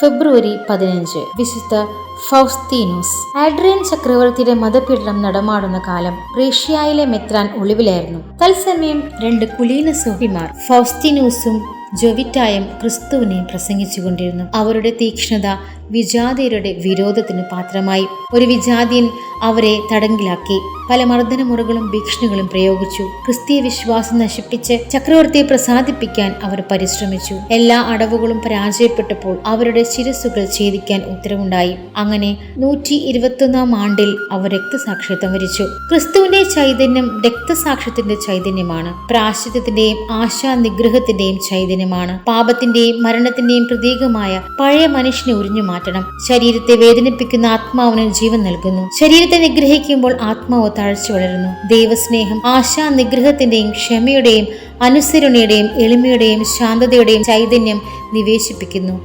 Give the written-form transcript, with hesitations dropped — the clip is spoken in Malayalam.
ഫെബ്രുവരി 15 വിശുദ്ധ ഫൗസ്തീനോസ്. ആഡ്രിയൻ ചക്രവർത്തിയുടെ മതപീഡനം നടമാടുന്ന കാലം റേഷ്യയിലെ മെത്രാൻ ഒളിവിലായിരുന്നു. തത്സമയം 2 കുലീന സഹോദരിമാർ ഫൗസ്തീനോസും ജൊവിറ്റായും ക്രിസ്തുവിനെ പ്രസംഗിച്ചുകൊണ്ടിരുന്നു. അവരുടെ തീക്ഷ്ണത വിജാതിയരുടെ വിരോധത്തിന് പാത്രമായി. ഒരു വിജാതിയൻ അവരെ തടങ്കിലാക്കി പല മർദ്ദനമുറകളും ഭീഷണികളും പ്രയോഗിച്ചു. ക്രിസ്തീയ വിശ്വാസം നശിപ്പിച്ച് ചക്രവർത്തിയെ പ്രസാദിപ്പിക്കാൻ അവർ പരിശ്രമിച്ചു. എല്ലാ അടവുകളും പരാജയപ്പെട്ടപ്പോൾ അവരുടെ ശിരസ്സുകൾ ഛേദിക്കാൻ ഉത്തരവുണ്ടായി. അങ്ങനെ 121 ആണ്ടിൽ അവർ രക്തസാക്ഷിത്വം വരിച്ചു. ക്രിസ്തുവിന്റെ ചൈതന്യം രക്തസാക്ഷ്യത്തിന്റെ ചൈതന്യമാണ്. പ്രായശ്ചിത്തത്തിന്റെയും ആശാനിഗ്രഹത്തിന്റെയും ചൈതന്യമാണ്. പാപത്തിന്റെയും മരണത്തിന്റെയും പ്രതീകമായ പഴയ മനുഷ്യനെ ഉരിഞ്ഞു മാറ്റണം. ശരീരത്തെ വേദനിപ്പിക്കുന്ന ആത്മാവിന് ജീവൻ നൽകുന്നു. ശരീരത്തെ നിഗ്രഹിക്കുമ്പോൾ ആത്മാവ് താഴ്ച വളരുന്നു. ദൈവസ്നേഹം ആശാനിഗ്രഹത്തിന്റെയും ക്ഷമയുടെയും അനുസരണയുടെയും എളിമയുടെയും ശാന്തതയുടെയും ചൈതന്യം നിവേശിപ്പിക്കുന്നു.